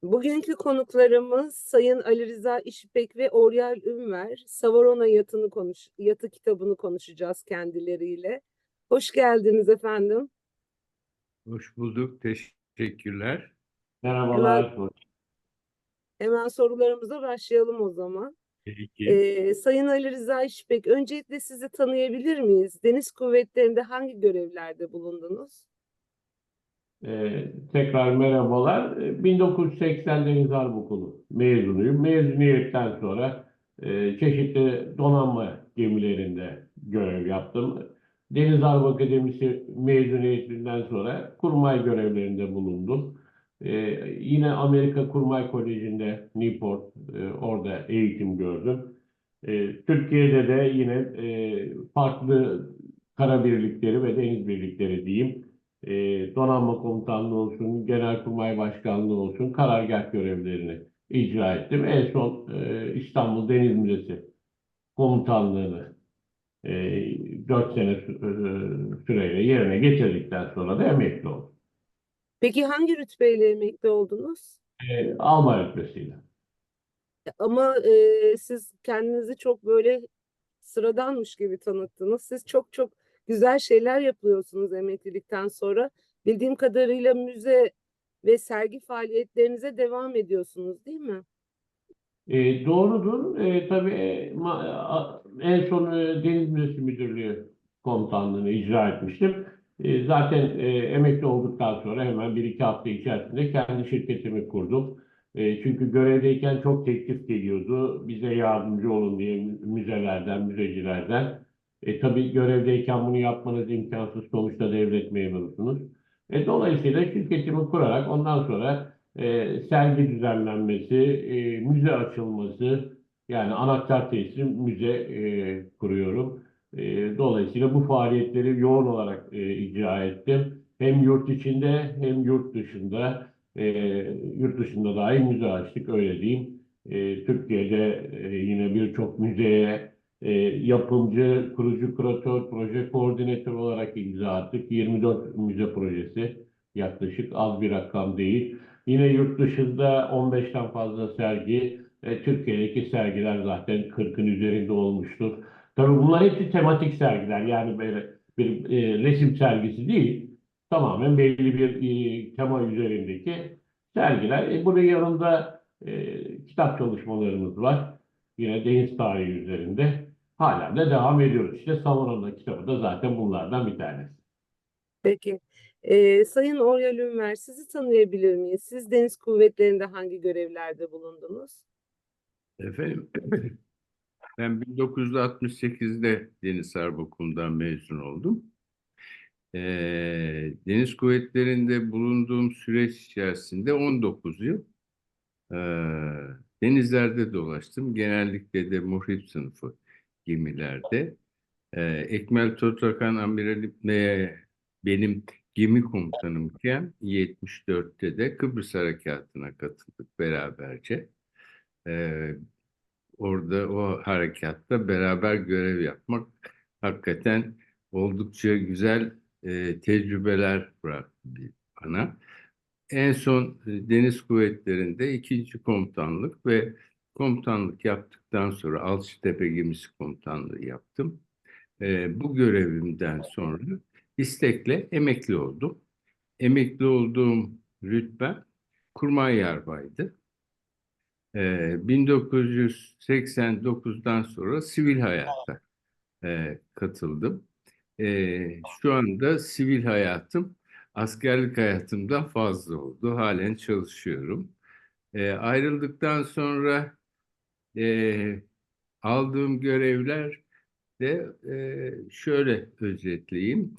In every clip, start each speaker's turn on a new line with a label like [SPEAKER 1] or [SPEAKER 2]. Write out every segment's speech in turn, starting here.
[SPEAKER 1] Bugünkü konuklarımız Sayın Ali Rıza İşbek ve Oryal Ünver. Savarona Yatı kitabını konuşacağız kendileriyle. Hoş geldiniz efendim.
[SPEAKER 2] Hoş bulduk. Teşekkürler.
[SPEAKER 1] Hemen
[SPEAKER 3] Merhabalar.
[SPEAKER 1] hemen sorularımıza başlayalım o zaman.
[SPEAKER 2] Peki.
[SPEAKER 1] Sayın Ali Rıza İşbek, öncelikle sizi tanıyabilir miyiz? Deniz kuvvetlerinde hangi görevlerde bulundunuz?
[SPEAKER 3] Tekrar merhabalar. 1980 Deniz Harp Okulu mezunuyum. Mezuniyetten sonra çeşitli donanma gemilerinde görev yaptım. Deniz Harp Akademisi mezuniyetinden sonra kurmay görevlerinde bulundum. E, Yine Amerika Kurmay Koleji'nde Newport, orada eğitim gördüm. Türkiye'de de yine farklı kara birlikleri ve deniz birlikleri diyeyim. Donanma Komutanlığı olsun, Genelkurmay Başkanlığı olsun karargah görevlerini icra ettim. En son İstanbul Deniz Müzesi Komutanlığını 4 sene süreyle yerine getirdikten sonra da emekli oldum.
[SPEAKER 1] Peki hangi rütbeyle emekli oldunuz?
[SPEAKER 3] Albay rütbesiyle.
[SPEAKER 1] Ama siz kendinizi çok böyle sıradanmış gibi tanıttınız. Siz çok çok güzel şeyler yapıyorsunuz emeklilikten sonra. Bildiğim kadarıyla müze ve sergi faaliyetlerinize devam ediyorsunuz, değil mi?
[SPEAKER 3] Doğrudur. Tabii en son Deniz Müzesi Müdürlüğü komutanlığını icra etmiştim. Zaten emekli olduktan sonra hemen bir iki hafta içerisinde kendi şirketimi kurdum. Çünkü görevdeyken çok teklif geliyordu. Bize yardımcı olun diye müzelerden, müzecilerden. Tabii görevdeyken bunu yapmanız imkansız. Sonuçta devlet memurusunuz. Dolayısıyla şirketimi kurarak ondan sonra sergi düzenlenmesi, müze açılması, yani anahtar teslim müze kuruyorum. Dolayısıyla bu faaliyetleri yoğun olarak icra ettim. Hem yurt içinde hem yurt dışında, e, yurt dışında dahi müze açtık, öyle diyeyim. Türkiye'de yine birçok müzeye yapımcı, kurucu, küratör, proje koordinatör olarak imza attık. 24 müze projesi, yaklaşık az bir rakam değil. Yine yurt dışında 15'ten fazla sergi, Türkiye'deki sergiler zaten 40'ın üzerinde olmuştur. Tabii bunlar hepsi tematik sergiler. Yani böyle bir resim sergisi değil. Tamamen belli bir tema üzerindeki sergiler. Bunun yanında kitap çalışmalarımız var. Yine deniz tarihi üzerinde. Halen de devam ediyoruz. İşte Savunan'ın kitabı da zaten bunlardan bir tanesi.
[SPEAKER 1] Peki. Sayın Oryal Ünver, sizi tanıyabilir miyiz? Siz deniz kuvvetlerinde hangi görevlerde bulundunuz?
[SPEAKER 2] Efendim, ben 1968'de Deniz Harp Okulu'ndan mezun oldum. Deniz Kuvvetleri'nde bulunduğum süreç içerisinde 19 yıl ee, denizlerde dolaştım. Genellikle de muhrip sınıfı gemilerde. Ekmel Totrakan Amiralim benim gemi komutanımken 74'te de Kıbrıs Harekatı'na katıldık beraberce. Ee, Orada o harekatta beraber görev yapmak hakikaten oldukça güzel tecrübeler bıraktı bana. En son Deniz Kuvvetleri'nde ikinci komutanlık ve komutanlık yaptıktan sonra Alçıtepe Gemisi Komutanlığı yaptım. Bu görevimden sonra istekle emekli oldum. Emekli olduğum rütbe kurmay yarbaydı. 1989'dan sonra sivil hayata katıldım. Şu anda sivil hayatım askerlik hayatımdan fazla oldu. Halen çalışıyorum. Ayrıldıktan sonra e, aldığım görevler de şöyle özetleyeyim.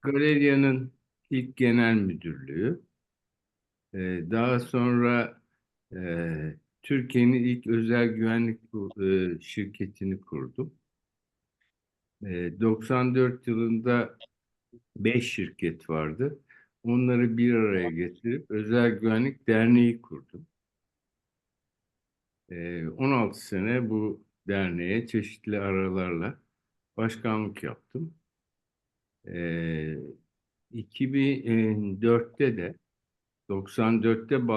[SPEAKER 2] Galerya'nın ilk genel müdürlüğü, daha sonra Türkiye'nin ilk özel güvenlik şirketini kurdum. 94 yılında 5 şirket vardı. Onları bir araya getirip Özel Güvenlik Derneği kurdum. 16 sene bu derneğe çeşitli aralarla başkanlık yaptım. Ee, 2004'te de 94'te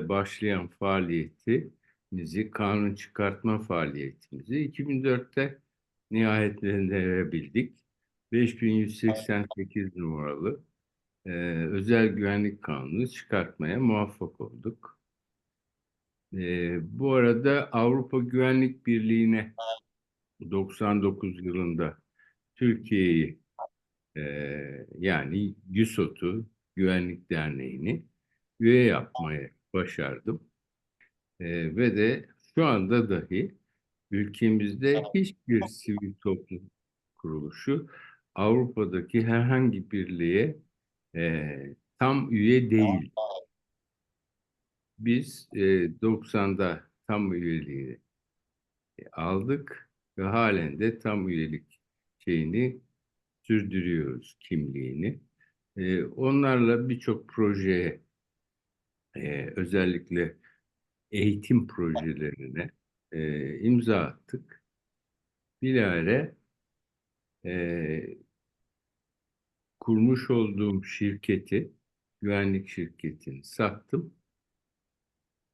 [SPEAKER 2] başlayan faaliyetimizi, kanun çıkartma faaliyetimizi 2004'te nihayetlendirebildik. 5188 numaralı e, özel güvenlik kanunu çıkartmaya muvaffak olduk. Bu arada Avrupa Güvenlik Birliği'ne 99 yılında Türkiye'yi yani GÜSOT'u, Güvenlik Derneği'ni üye yapmayı başardım. Ve de şu anda dahi ülkemizde hiçbir sivil toplum kuruluşu Avrupa'daki herhangi birliğe tam üye değil. Biz 90'da tam üyeliği aldık ve halen de tam üyelik şeyini sürdürüyoruz, kimliğini. Onlarla birçok projeye, özellikle eğitim projelerine imza attık. Bilahare e, kurmuş olduğum şirketi, güvenlik şirketini sattım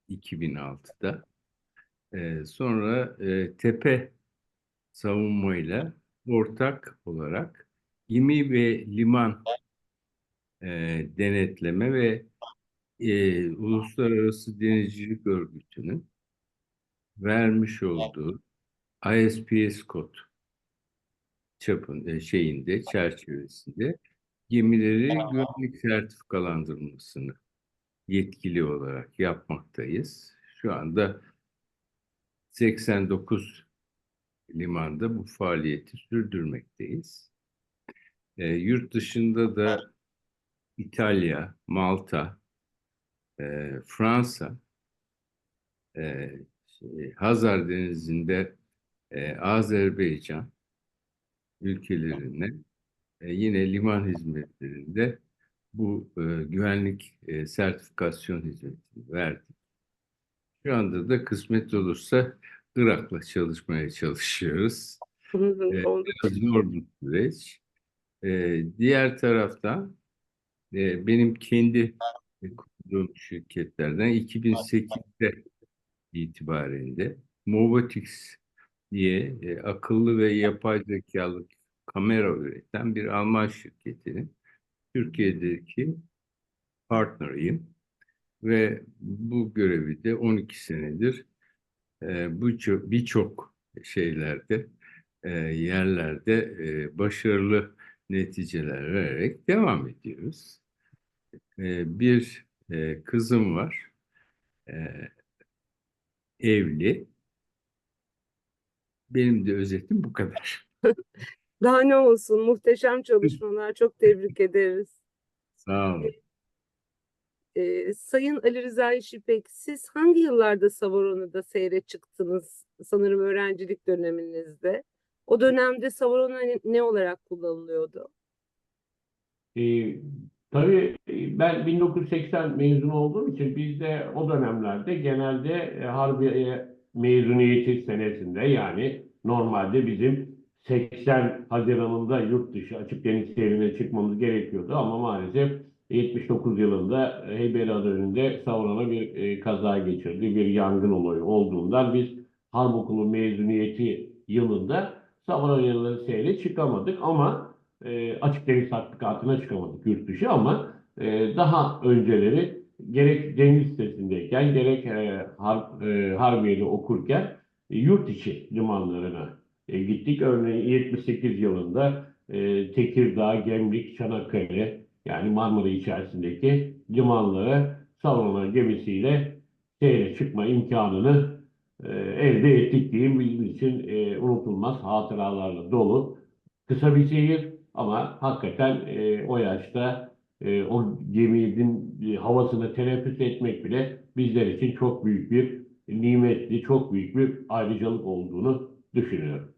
[SPEAKER 2] 2006'da. Sonra Tepe Savunmayla ortak olarak gemi ve liman denetleme ve Uluslararası Denizcilik Örgütü'nün vermiş olduğu ISPS kod çerçevesinde gemileri güvenlik sertifikalandırmasını yetkili olarak yapmaktayız. Şu anda 89 limanda bu faaliyeti sürdürmekteyiz. Yurt dışında da İtalya, Malta, Fransa, Hazar Denizi'nde Azerbaycan ülkelerine yine liman hizmetlerinde bu güvenlik sertifikasyon hizmetini verdik. Şu anda da kısmet olursa Irak'la çalışmaya çalışıyoruz.
[SPEAKER 1] Oldukça.
[SPEAKER 2] Biraz zor bir süreç. Diğer taraftan benim kendi kurduğum şirketlerden 2008'de itibaren de Movotix diye akıllı ve yapay zekalı kamera üreten bir Alman şirketinin Türkiye'deki partneriyim ve bu görevi de 12 senedir birçok şeylerde, yerlerde başarılı neticeler vererek devam ediyoruz. Bir kızım var, e, evli. Benim de özetim bu kadar.
[SPEAKER 1] Daha ne olsun, muhteşem çalışmalar. Çok tebrik ederiz.
[SPEAKER 2] Sağ olun.
[SPEAKER 1] Sayın Ali Rıza İşipek, siz hangi yıllarda Savaron'da seyre çıktınız? Sanırım öğrencilik döneminizde. O dönemde Savaron ne olarak kullanılıyordu?
[SPEAKER 3] Ee, tabii ben 1980 mezunu olduğum için biz de o dönemlerde genelde Harbiye mezuniyeti senesinde, yani normalde bizim 80 Haziran'ında yurt dışı açık deniz seyrine çıkmamız gerekiyordu ama maalesef 79 yılında Heybeliada önünde Savron'a bir kaza geçirdi. Bir yangın olayı olduğundan biz Harp Okulu mezuniyeti yılında Savron yılları seyre çıkamadık ama açık deniz tatbikatına çıkamadık yurt dışı ama daha önceleri gerek deniz sitesindeyken gerek Harbiye'de okurken yurt içi limanlarına gittik. Örneğin 78 yılında Tekirdağ, Gemlik, Çanakkale, yani Marmara içerisindeki limanlara Savrona gemisiyle seyre çıkma imkanını elde ettik diyeyim. Bizim için unutulmaz hatıralarla dolu kısa bir seyir ama hakikaten o yaşta o geminin havasını teneffüs etmek bile bizler için çok büyük bir nimetli, çok büyük bir ayrıcalık olduğunu düşünüyorum.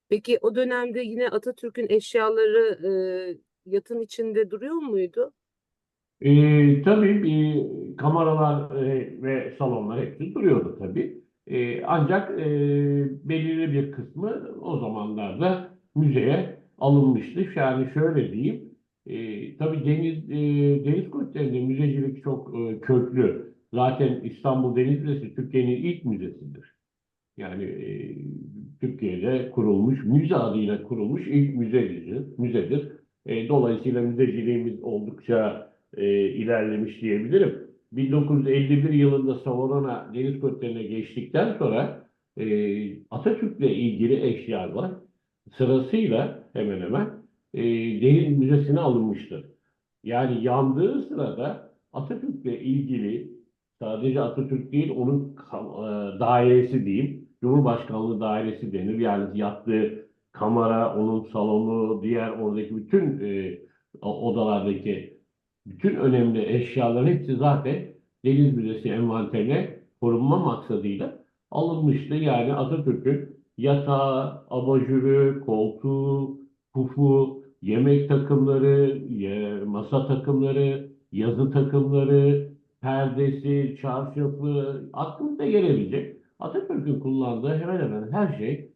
[SPEAKER 1] Peki o dönemde yine Atatürk'ün eşyaları yatın içinde duruyor muydu?
[SPEAKER 3] Tabii kameralar ve salonlar hepsi duruyordu tabii. Ancak belirli bir kısmı o zamanlarda müzeye alınmıştı. Yani şöyle diyeyim, Tabii deniz kıyılarında müzecilik çok köklü. Zaten İstanbul Deniz Müzesi Türkiye'nin ilk müzesidir. Yani Türkiye'de kurulmuş, müze adıyla kurulmuş ilk müzedir. Dolayısıyla müzeciliğimiz oldukça ilerlemiş diyebilirim. 1951 yılında Savonana deniz kıyılarına geçtikten sonra Atatürk'le ilgili eşyalar sırasıyla hemen hemen Deniz Müzesi'ne alınmıştır. Yani yandığı sırada Atatürk'le ilgili sadece Atatürk değil, onun dairesi diyeyim, Cumhurbaşkanlığı dairesi denir. Yani yattığı kamera, onun salonu, diğer oradaki bütün odalardaki bütün önemli eşyaların hepsi zaten Deniz Müzesi envanterine korunma maksadıyla alınmıştı. Yani Atatürk'ün yatağı, abajürü, koltuğu, pufu, yemek takımları, masa takımları, yazı takımları, perdesi, çarşafı, aklınıza gelebilecek Atatürk'ün kullandığı hemen hemen her şey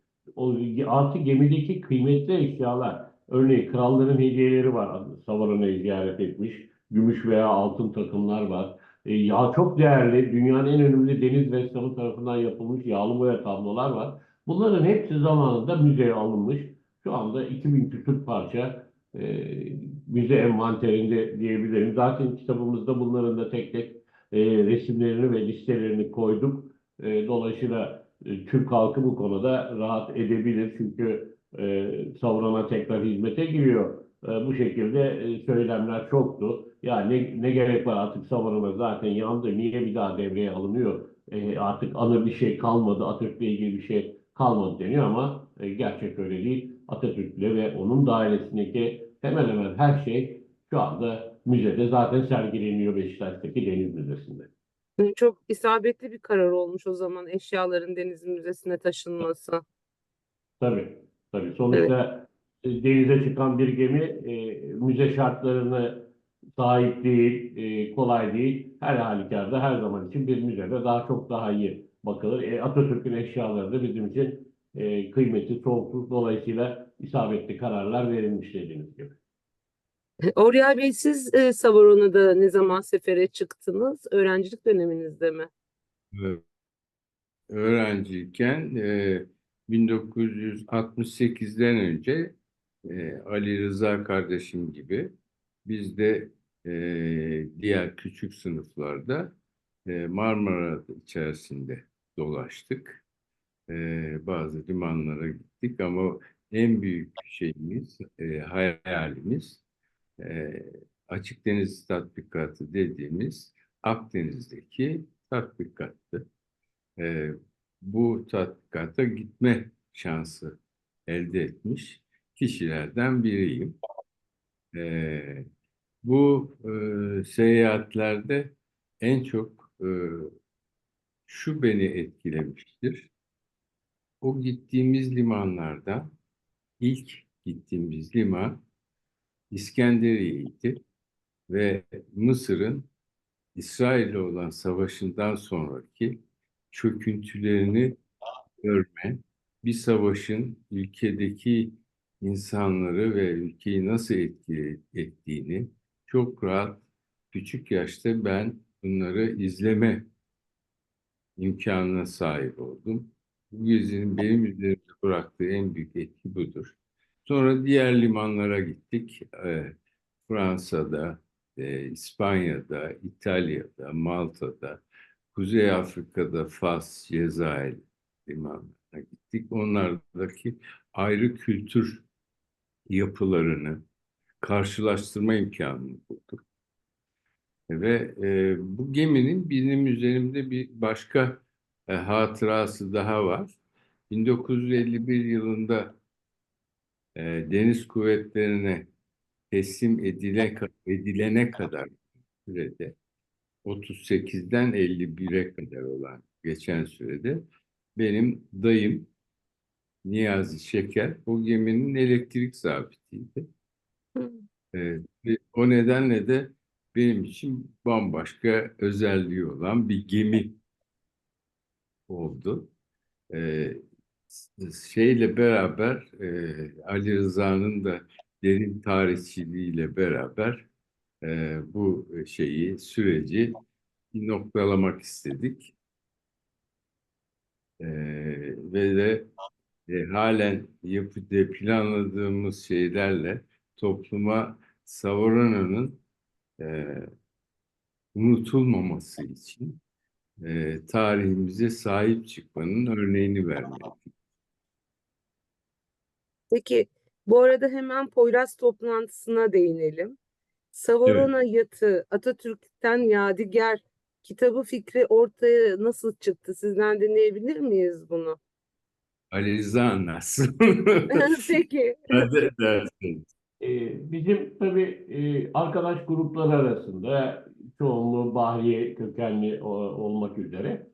[SPEAKER 3] artı gemideki kıymetli eşyalar. Örneğin kralların hediyeleri var. Savara'nı ziyaret etmiş. Gümüş veya altın takımlar var. Ya çok değerli, dünyanın en önemli deniz ressamı tarafından yapılmış yağlı boya tablolar var. Bunların hepsi zamanında müzeye alınmış. Şu anda 2000 küsur parça müze envanterinde diyebilirim. Zaten kitabımızda bunların da tek tek resimlerini ve listelerini koyduk. Dolayısıyla Türk halkı bu konuda rahat edebilir. Çünkü Savurana tekrar hizmete giriyor. Bu şekilde söylemler çoktu. Ya ne gerek var artık Savurana zaten yandı. Niye bir daha devreye alınıyor? Artık anır bir şey kalmadı. Atatürk'le ilgili bir şey kalmadı deniyor ama gerçek öyle değil. Atatürk'le ve onun dairesindeki hemen hemen her şey şu anda müzede zaten sergileniyor Beşiktaş'taki Deniz Müzesi'nde.
[SPEAKER 1] Çok isabetli bir karar olmuş o zaman eşyaların Deniz Müzesi'ne taşınması.
[SPEAKER 3] Tabii, tabii.
[SPEAKER 1] Evet.
[SPEAKER 3] Sonuçta denize çıkan bir gemi müze şartlarını sahip değil, kolay değil. Her halükarda her zaman için bir müzede daha çok daha iyi bakılır. Atatürk'ün eşyaları da bizim için kıymetli, sonsuz. Dolayısıyla isabetli kararlar verilmiş dediğiniz gibi.
[SPEAKER 1] Oryal Bey siz Savarona'da ne zaman sefere çıktınız? Öğrencilik döneminizde mi?
[SPEAKER 2] Evet. Öğrenciyken 1968'den önce Ali Rıza kardeşim gibi biz de diğer küçük sınıflarda Marmara içerisinde dolaştık. Bazı limanlara gittik ama en büyük şeyimiz, hayalimiz e, açık deniz tatbikatı dediğimiz Akdeniz'deki tatbikattı. e, Bu tatbikata gitme şansı elde etmiş kişilerden biriyim. E, Bu seyahatlerde en çok şu beni etkilemiştir. O gittiğimiz limanlardan ilk gittiğimiz liman İskenderiye'ydi ve Mısır'ın İsrail'le olan savaşından sonraki çöküntülerini görme, bir savaşın ülkedeki insanları ve ülkeyi nasıl ettiğini çok rahat küçük yaşta ben bunları izleme imkanına sahip oldum. Bu gezinin benim üzerimde bıraktığı en büyük etki budur. Sonra diğer limanlara gittik. Fransa'da, İspanya'da, İtalya'da, Malta'da, Kuzey Afrika'da Fas, Cezayir limanlarına gittik. Onlardaki ayrı kültür yapılarını karşılaştırma imkanını bulduk. Ve bu geminin benim üzerimde bir başka hatırası daha var. 1951 yılında Deniz Kuvvetleri'ne edilene kadar sürede 38'den 51'e kadar olan geçen sürede benim dayım Niyazi Şeker o geminin elektrik zabitiydi.
[SPEAKER 1] Hı.
[SPEAKER 2] Ve o nedenle de benim için bambaşka özelliği olan bir gemi oldu. Şeyle beraber Ali Rıza'nın da derin tarihçiliğiyle beraber bu süreci bir noktalamak istedik. Ve de halen planladığımız şeylerle topluma Savorona'nın e, unutulmaması için tarihimize sahip çıkmanın örneğini vermek.
[SPEAKER 1] Peki bu arada hemen Poyraz toplantısına değinelim.
[SPEAKER 2] Evet,
[SPEAKER 1] Savorona Yatı, Atatürk'ten Yadigar kitabı fikri ortaya nasıl çıktı? Sizden dinleyebilir miyiz bunu?
[SPEAKER 2] Ali Rıza anlatsın.
[SPEAKER 1] Peki.
[SPEAKER 2] Hadi dersin.
[SPEAKER 3] Bizim tabii arkadaş grupları arasında çoğunluğu Bahriye kökenli olmak üzere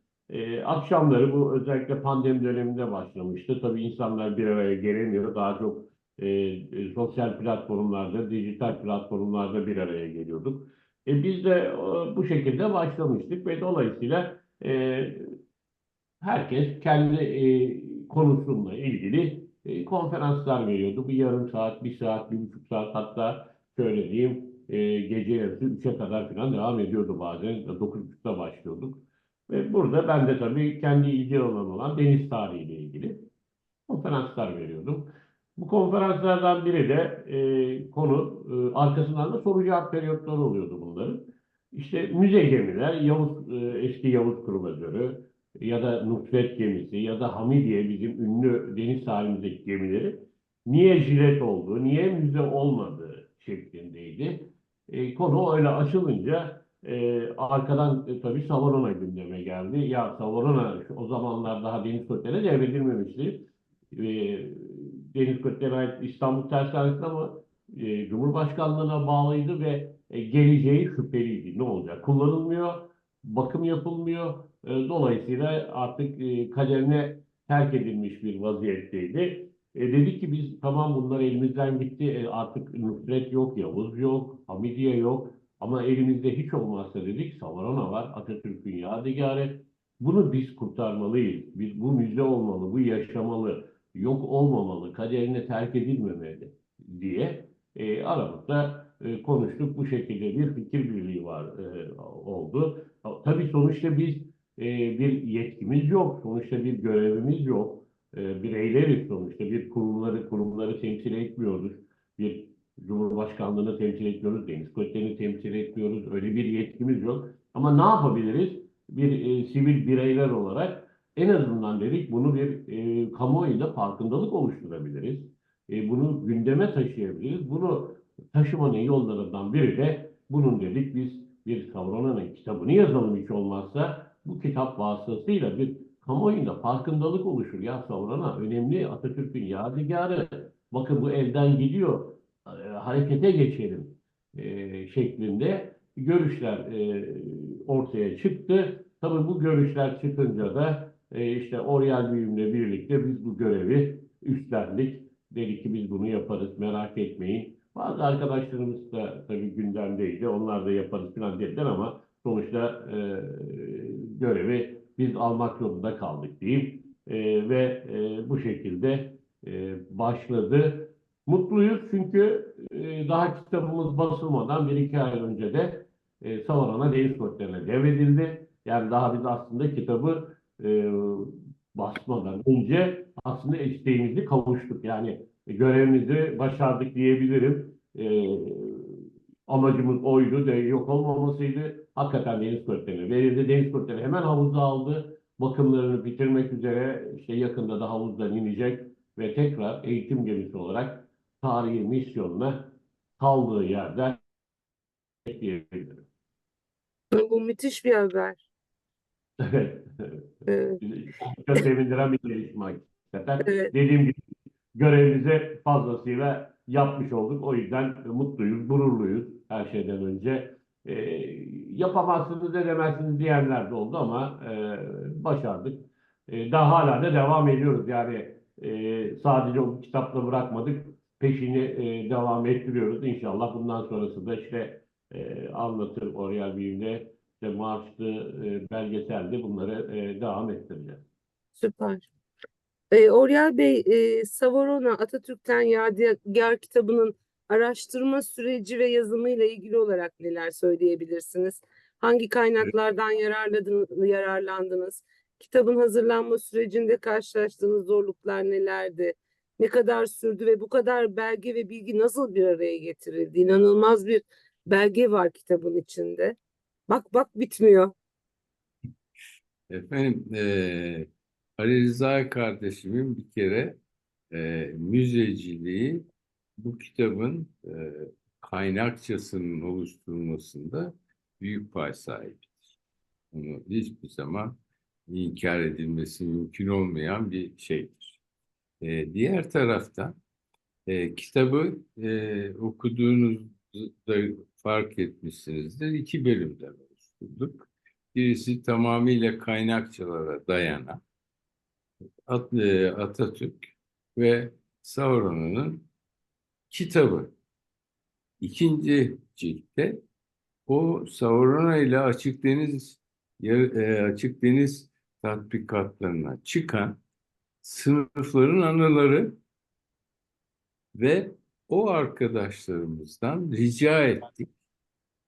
[SPEAKER 3] akşamları bu özellikle pandemi döneminde başlamıştı. Tabii insanlar bir araya gelemiyor. Daha çok sosyal platformlarda, dijital platformlarda bir araya geliyorduk. Biz de bu şekilde başlamıştık ve dolayısıyla herkes kendi konusuyla ilgili konferanslar veriyordu. Bir yarım saat, bir saat, 1,5 saat, hatta şöyle diyeyim gece yarısı 3'e kadar falan devam ediyordu bazen. 9.30'da başlıyorduk. Ve burada ben de tabii kendi ilgi alanım olan deniz tarihiyle ilgili konferanslar veriyordum. Bu konferanslardan biri de konu arkasından da soru cevap periyotları oluyordu bunların. İşte müze gemiler, eski Yavuz kruvazörü ya da Nusret gemisi ya da Hamidiye, bizim ünlü deniz sahilindeki gemileri niye jilet olduğu, niye müze olmadığı şeklindeydi. Konu öyle açılınca arkadan tabii Savorona gündeme geldi. Ya Savorona o zamanlar daha Deniz Oteli'ne devredilmemişti. e, Deniz Kıyıları'na ait İstanbul Tersanesi'ne, ama Cumhurbaşkanlığına bağlıydı ve geleceği şüpheliydi. Ne olacak? Kullanılmıyor, bakım yapılmıyor. Dolayısıyla artık kaderine terk edilmiş bir vaziyetteydi. Dedik ki biz tamam, bunlar elimizden gitti. Artık Nusret yok, Yavuz yok, Hamidiye yok. Ama elimizde hiç olmazsa dedik Savarona var, Atatürk'ün yadigarı. Bunu biz kurtarmalıyız. Bu müze olmalı, bu yaşamalı, yok olmamalı, kaderine terk edilmemeli diye aramızda konuştuk. Bu şekilde bir fikir birliği oldu. Tabii sonuçta biz bir yetkimiz yok, sonuçta bir görevimiz yok. Bireyleriz sonuçta, bir kurumları temsil etmiyoruz. Bir Cumhurbaşkanlığını temsil etmiyoruz, Deniz Kuvvetleri'ni temsil etmiyoruz. Öyle bir yetkimiz yok. Ama ne yapabiliriz? Bir sivil bireyler olarak en azından dedik bunu bir kamuoyunda farkındalık oluşturabiliriz. Bunu gündeme taşıyabiliriz. Bunu taşımanın yollarından biri de bunun dedik biz bir Savrona'nın kitabını yazalım, hiç olmazsa bu kitap vasıtasıyla bir kamuoyunda farkındalık oluşur. Ya Savrona önemli, Atatürk'ün yadigarı. Bakın bu elden gidiyor. Harekete geçelim şeklinde görüşler ortaya çıktı. Tabii bu görüşler çıkınca da işte Oryal Bilim'le birlikte biz bu görevi üstlendik. Dedik ki biz bunu yaparız, merak etmeyin. Bazı arkadaşlarımız da tabii gündemdeydi. Onlar da yaparız falan dediler, ama sonuçta görevi biz almak zorunda kaldık diyeyim. Ve bu şekilde başladı. Mutluyuz çünkü daha kitabımız basılmadan 1-2 ay önce de Savarona Deniz Kuvvetleri'ne devredildi. Yani daha biz aslında kitabı basmadan önce aslında isteğimizi kavuştuk. Yani görevimizi başardık diyebilirim. Amacımız oydu, de yok olmamasıydı. Hakikaten Deniz Kuvvetleri'ne verildi. Deniz Kuvvetleri hemen havuza aldı. Bakımlarını bitirmek üzere, işte yakında da havuzdan inecek ve tekrar eğitim gemisi olarak tarihi misyonuna kaldığı yerden bekleyebilirim.
[SPEAKER 1] Bu müthiş bir haber.
[SPEAKER 3] Evet.
[SPEAKER 1] Evet,
[SPEAKER 3] Çok sevindiren bir gelişme hakikaten.
[SPEAKER 1] evet.
[SPEAKER 3] Dediğim gibi görevimizi fazlasıyla yapmış olduk. O yüzden mutluyuz, gururluyuz her şeyden önce. E, Yapamazsınız, edemezsiniz diyenler de oldu, ama başardık. Daha hala da devam ediyoruz. Yani sadece o kitapla bırakmadık. Peşini devam ettiriyoruz. İnşallah bundan sonrası da işte anlatır Oryal Bilim'de, işte Marş'tı, belgeselde bunları devam ettireceğiz.
[SPEAKER 1] Süper. Oryal Bey, Savorona Atatürk'ten Yadigar kitabının araştırma süreci ve yazımıyla ilgili olarak neler söyleyebilirsiniz? Hangi kaynaklardan yararlandınız? Kitabın hazırlanma sürecinde karşılaştığınız zorluklar nelerdi? Ne kadar sürdü ve bu kadar belge ve bilgi nasıl bir araya getirildi? İnanılmaz bir belge var kitabın içinde. Bak bak bitmiyor.
[SPEAKER 2] Efendim, Ali Rıza kardeşimin bir kere müzeciliği bu kitabın kaynakçasının oluşturulmasında büyük pay sahibidir. Bunu hiçbir zaman inkar edilmesi mümkün olmayan bir şeydir. Diğer taraftan kitabı okuduğunuzda fark etmişsinizdir. İki bölümden oluşturduk. Birisi tamamıyla kaynakçalara dayanan Atatürk ve Sauron'un kitabı. İkinci ciltte o Sauron ile Açık Deniz tatbikatlarına çıkan sınıfların anıları ve o arkadaşlarımızdan rica ettik.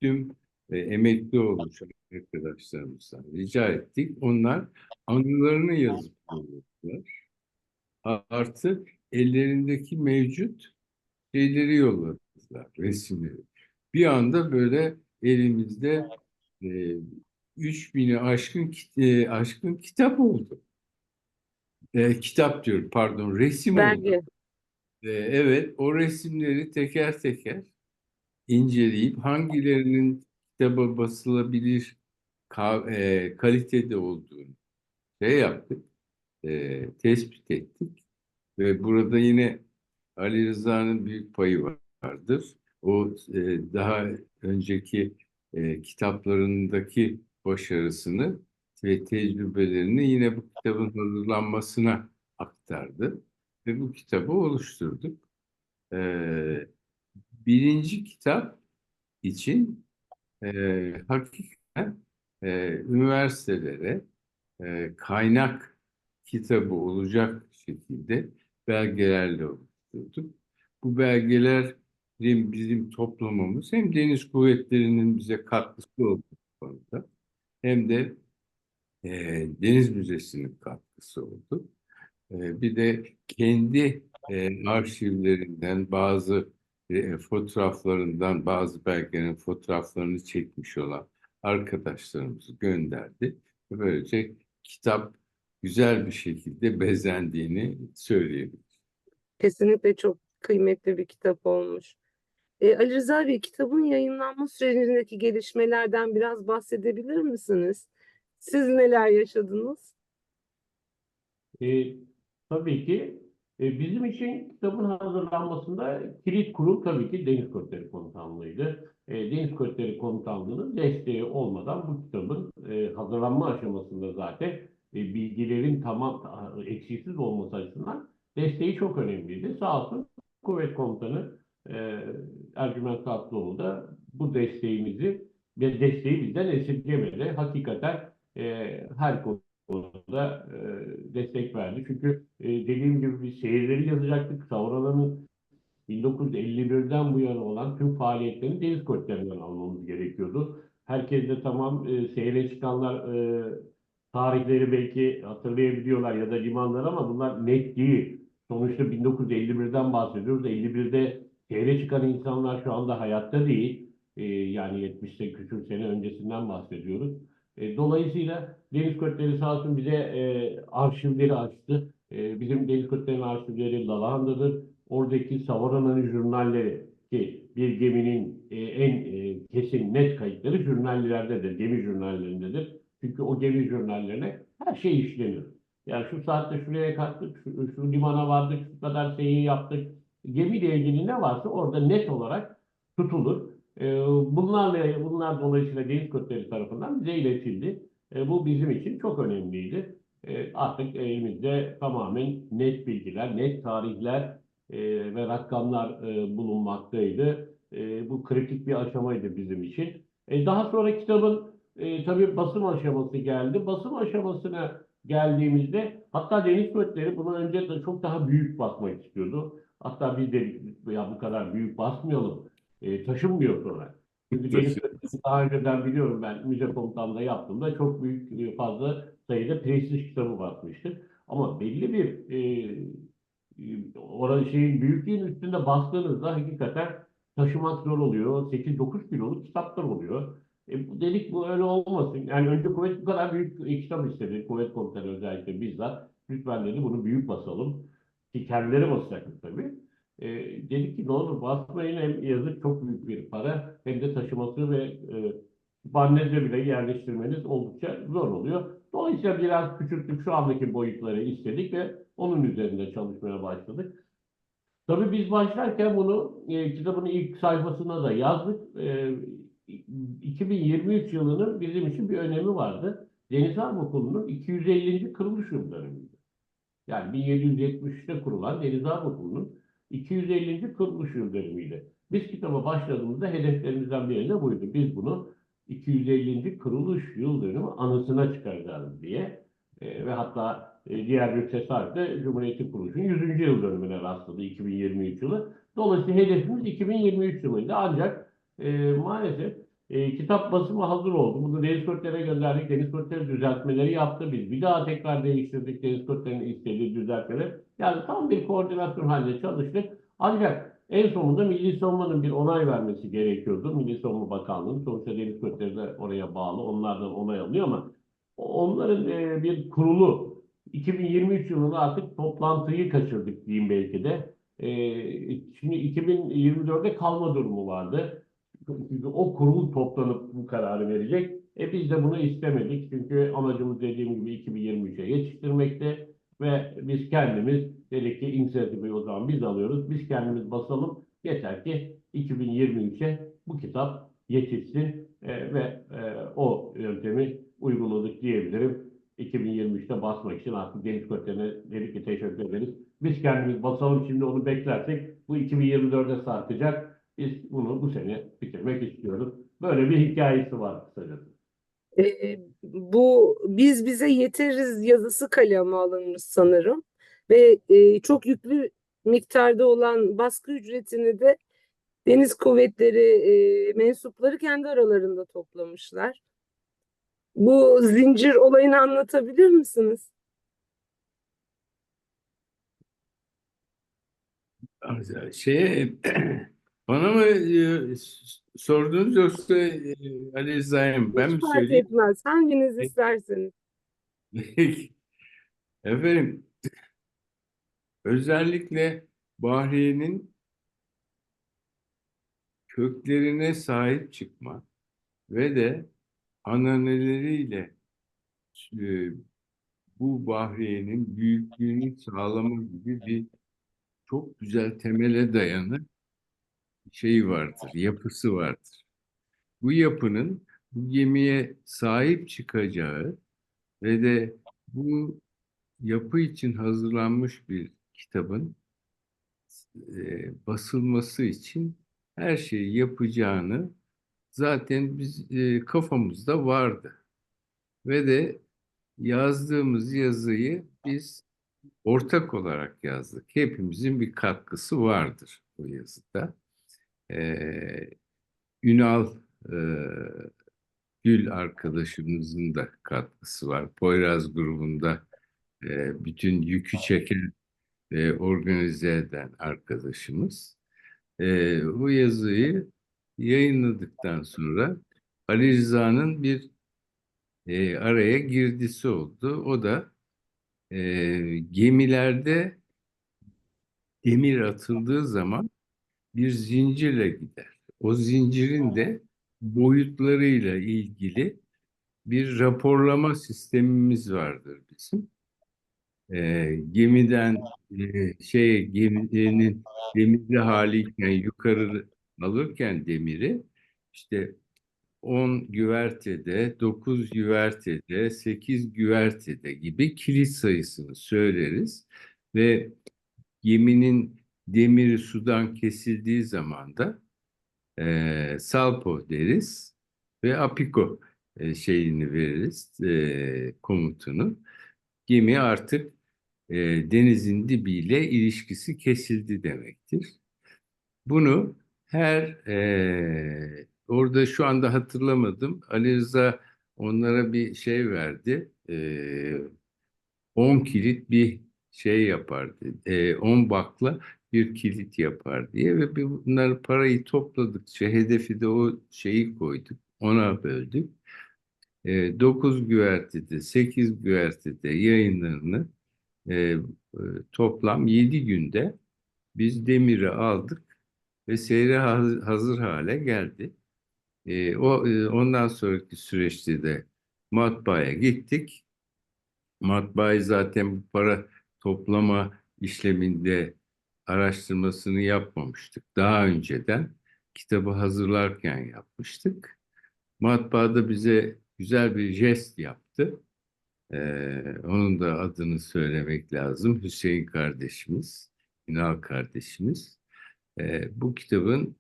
[SPEAKER 2] Tüm emekli olmuş arkadaşlarımızdan rica ettik. Onlar anılarını yazıp yolladılar. Artı ellerindeki mevcut şeyleri yolladılar, resimleri. Bir anda böyle elimizde e, 3000'i aşkın kitap oldu. Kitap diyorum, pardon, resim oldu.
[SPEAKER 1] Belge.
[SPEAKER 2] Evet, o resimleri teker teker inceleyip hangilerinin kitaba basılabilir kalitede olduğunu yaptık, tespit ettik. Ve burada yine Ali Rıza'nın büyük payı vardır. O daha önceki kitaplarındaki başarısını ve tecrübelerini yine bu kitabın hazırlanmasına aktardı. Ve bu kitabı oluşturduk. E, Birinci kitap için hakikaten üniversitelere kaynak kitabı olacak şekilde belgelerle oluşturduk. Bu belgelerin bizim toplamamız hem Deniz Kuvvetleri'nin bize katkısı oldu bu konuda, hem de Deniz Müzesi'nin katkısı oldu. Bir de kendi arşivlerinden bazı fotoğraflarından bazı belgelerin fotoğraflarını çekmiş olan arkadaşlarımızı gönderdi. Böylece kitap güzel bir şekilde bezendiğini söyleyebilirim.
[SPEAKER 1] Kesinlikle çok kıymetli bir kitap olmuş. Ali Rıza Bey, kitabın yayınlanma sürecindeki gelişmelerden biraz bahsedebilir misiniz? Siz neler yaşadınız?
[SPEAKER 3] E, tabii ki bizim için kitabın hazırlanmasında kilit kurum tabii ki Deniz Kuvvetleri Komutanlığı'ydı. Deniz Kuvvetleri Komutanlığı'nın desteği olmadan bu kitabın hazırlanma aşamasında zaten bilgilerin tamam eksiksiz olması açısından desteği çok önemliydi. Sağ olsun Kuvvet Komutanı Ercüment Tatlıoğlu da bu desteğimizi ve desteği bizden esirgemedi. Hakikaten her konuda destek verdi. Çünkü dediğim gibi biz şehirleri yazacaktık. Sauron'un 1951'den bu yana olan tüm faaliyetlerini deniz kuvvetlerinden almamız gerekiyordu. Herkes de tamam seyre çıkanlar tarihleri belki hatırlayabiliyorlar ya da limanlar ama bunlar net değil. Sonuçta 1951'den bahsediyoruz. 51'de seyre çıkan insanlar şu anda hayatta değil. Yani 70'te küsur sene öncesinden bahsediyoruz. Dolayısıyla Deniz Kuvvetleri sağ olsun bize arşivleri açtı. Bizim Deniz Kuvvetleri'nin arşivleri Dalahan'dadır. Oradaki Savaran'ın jurnalleri ki bir geminin en kesin net kayıtları jurnallerdedir, gemi jurnallerindedir. Çünkü o gemi jurnallerine her şey işleniyor. Yani şu saatte şuraya kalktık, şu limana vardık, şu kadar şeyi yaptık. Gemiyle ilgili ne varsa orada net olarak tutulur. Bunlar dolayısıyla Deniz Kuvvetleri tarafından bize iletildi. Bu bizim için çok önemliydi. Artık elimizde tamamen net bilgiler, net tarihler ve rakamlar bulunmaktaydı. Bu kritik bir aşamaydı bizim için. Daha sonra kitabın tabii basım aşaması geldi. Basım aşamasına geldiğimizde hatta Deniz Kuvvetleri buna önce de çok daha büyük basmak istiyordu. Hatta biz dedik ya bu kadar büyük basmayalım. Taşınmıyor sonra. Çünkü deniz daha önceden biliyorum ben müze komutanlığı yaptığımda çok büyük fazla sayıda prestij kitabı basmıştık. Ama belli bir oranın şeyin büyüklüğün üstünde bastığınızda hakikaten taşımak zor oluyor. 8-9 kiloluk kitaplar oluyor. Dedik bu öyle olmasın. Yani önce kuvvet bu kadar büyük kitap istedi. Kuvvet komutanı özellikle bizzat. Lütfen dedi bunu büyük basalım. Ki kendileri basacaktık tabii. Dedik ki ne olur basmayın, hem yazık çok büyük bir para hem de taşıması ve kütüphanenize bile yerleştirmeniz oldukça zor oluyor. Dolayısıyla biraz küçülttük, şu andaki boyutları istedik ve onun üzerinde çalışmaya başladık. Tabii biz başlarken bunu kitabın ilk sayfasına da yazdık. 2023 yılının bizim için bir önemi vardı. Deniz Harp Okulu'nun 250. kuruluş yıl dönümüydü. Yani 1773'te kurulan Deniz Harp Okulu'nun 250. kuruluş yıl dönümüydü. Biz kitaba başladığımızda hedeflerimizden biri de buydu. Biz bunu 250. kuruluş yıl dönümü anısına çıkaracağız diye. Ve hatta diğer bir tesadüf de Cumhuriyet'in kuruluşunun 100. yıl dönümüne rastladı 2023 yılı. Dolayısıyla hedefimiz 2023 yılıydı. Ancak maalesef kitap basımı hazır oldu. Bunu Deniz Kürtlere gönderdik. Deniz Kürtleri düzeltmeleri yaptı. Biz bir daha tekrar değiştirdik Deniz Kürtlerin istediği düzeltmeleri. Yani tam bir koordinasyon halinde çalıştık. Ancak en sonunda Milli Savunma'nın bir onay vermesi gerekiyordu. Milli Savunma Bakanlığı'nın, sonuçta Deniz Kürtleri de oraya bağlı. Onlardan onay alıyor ama onların bir kurulu 2023 yılında artık toplantıyı kaçırdık diyeyim belki de. Şimdi 2024'de kalma durumu vardı. Çünkü o kurul toplanıp bu kararı verecek. Biz de bunu istemedik. Çünkü amacımız dediğim gibi 2023'e yetiştirmekte ve biz kendimiz dedik ki inisiyatifi o zaman biz alıyoruz. Biz kendimiz basalım. Yeter ki 2023'e bu kitap yetişsin o yöntemi uyguladık diyebilirim. 2023'te basmak için artık Deniz Kürtlerine dedik ki teşekkür ederiz. Biz kendimiz basalım, şimdi onu beklersek bu 2024'e sarkacak. Biz bunu bu sene bitirmek istiyoruz. Böyle bir hikayesi var kısacası.
[SPEAKER 1] Bu biz bize yeteriz yazısı kaleme alınmış sanırım ve çok yüklü miktarda olan baskı ücretini de Deniz Kuvvetleri mensupları kendi aralarında toplamışlar. Bu zincir olayını anlatabilir misiniz?
[SPEAKER 2] Şeye bana mı sordunuz yoksa Ali Rıza'ya mı? Ben
[SPEAKER 1] Hiç
[SPEAKER 2] mi
[SPEAKER 1] fark
[SPEAKER 2] söyleyeyim?
[SPEAKER 1] etmez. Hanginiz isterseniz.
[SPEAKER 2] Efendim, özellikle Bahriye'nin köklerine sahip çıkma ve de ananeleriyle e, bu Bahriye'nin büyüklüğünü sağlama gibi bir çok güzel temele dayalı şey vardır, yapısı vardır. Bu yapının bu gemiye sahip çıkacağı ve de bu yapı için hazırlanmış bir kitabın basılması için her şeyi yapacağını zaten biz kafamızda vardı. Ve de yazdığımız yazıyı biz ortak olarak yazdık. Hepimizin bir katkısı vardır bu yazıda. E, Ünal e, Gül arkadaşımızın da katkısı var. Poyraz grubunda bütün yükü çeken ve organize eden arkadaşımız. Bu yazıyı yayınladıktan sonra Ali Rıza'nın bir araya girdisi oldu. O da gemilerde demir atıldığı zaman bir zincirle gider. O zincirin de boyutlarıyla ilgili bir raporlama sistemimiz vardır bizim. Gemiden geminin demirli haliyken yukarı alırken demiri işte 10 güvertede, 9 güvertede, 8 güvertede gibi kilit sayısını söyleriz ve geminin demiri sudan kesildiği zaman da salpo deriz ve apiko şeyini veririz, komutunu. Gemi artık denizin dibiyle ilişkisi kesildi demektir. Bunu orada şu anda hatırlamadım. Ali Rıza onlara bir şey verdi. 10 kilit bir şey yapardı. 10 bakla bir kilit yapar diye ve bunlar parayı topladıkça hedefi de o şeyi koyduk. Ona böldük. 9 güvertede, 8 güvertede yayınlarını e, toplam 7 günde biz demiri aldık ve seyre hazır hale geldi. Ondan sonraki süreçte de matbaaya gittik. Matbaayı zaten bu para toplama işleminde araştırmasını yapmamıştık. Daha önceden kitabı hazırlarken yapmıştık. Matbaada bize güzel bir jest yaptı. Onun da adını söylemek lazım. Hüseyin kardeşimiz, Ünal kardeşimiz. Bu kitabın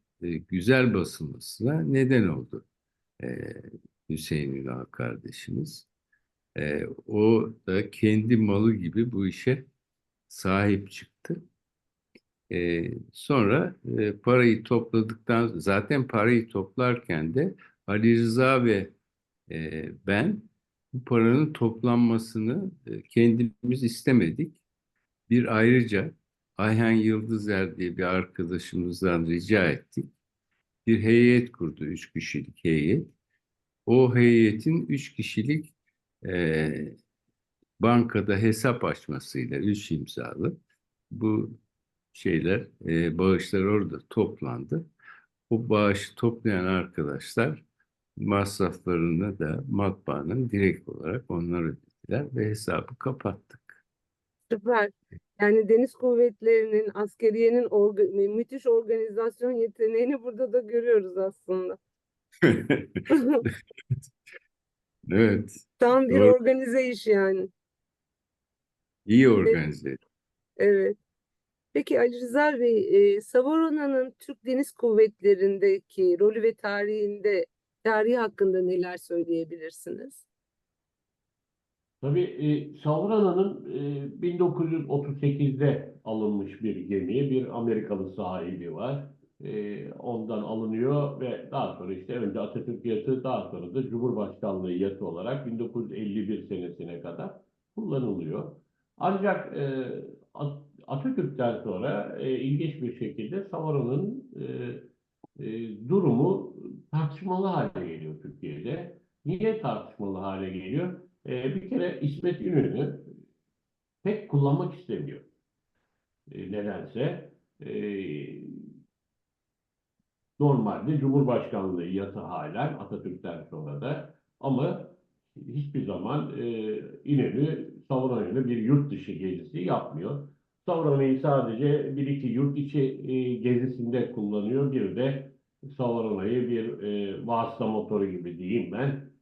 [SPEAKER 2] güzel basılmasına neden oldu. Ee, Hüseyin Ünal kardeşimiz. O da kendi malı gibi bu işe sahip çıktı. Sonra parayı topladıktan zaten parayı toplarken de Ali Rıza ve ben bu paranın toplanmasını kendimiz istemedik. Bir ayrıca Ayhan Yıldızer diye bir arkadaşımızdan rica ettik. Bir heyet kurdu, 3 kişilik heyet. O heyetin 3 kişilik e, bankada hesap açmasıyla 3 imzalı bu bağışlar orada toplandı. O bağışı toplayan arkadaşlar masraflarını da matbaanın direkt olarak onlar ödediler ve hesabı kapattık.
[SPEAKER 1] Süper. Yani Deniz Kuvvetleri'nin, askeriyenin müthiş organizasyon yeteneğini burada da görüyoruz aslında.
[SPEAKER 2] Evet,
[SPEAKER 1] Tam bir
[SPEAKER 2] doğru.
[SPEAKER 1] organize iş yani.
[SPEAKER 2] İyi
[SPEAKER 1] Evet.
[SPEAKER 2] organize.
[SPEAKER 1] Evet. Peki Ali Rıza Bey, Savarona'nın Türk Deniz Kuvvetleri'ndeki rolü ve tarihi hakkında neler söyleyebilirsiniz?
[SPEAKER 3] Tabii Savrana'nın 1938'de alınmış bir gemi, bir Amerikalı sahibi var. Ondan alınıyor ve daha sonra işte önce Atatürk yatı, daha sonra da Cumhurbaşkanlığı yatı olarak 1951 senesine kadar kullanılıyor. Ancak Atatürk'ten sonra ilginç bir şekilde Savrana'nın durumu tartışmalı hale geliyor Türkiye'de. Niye tartışmalı hale geliyor? Bir kere İsmet İnönü pek kullanmak istemiyor. Nedense. E, Normalde Cumhurbaşkanlığı yatı halen Atatürk'ten sonra da ama hiçbir zaman İnönü Savrona'yla bir yurt dışı gezisi yapmıyor. Savrona'yı sadece bir iki yurt içi gezisinde kullanıyor. Bir de Savrona'yı bir vasıta motoru gibi diyeyim ben.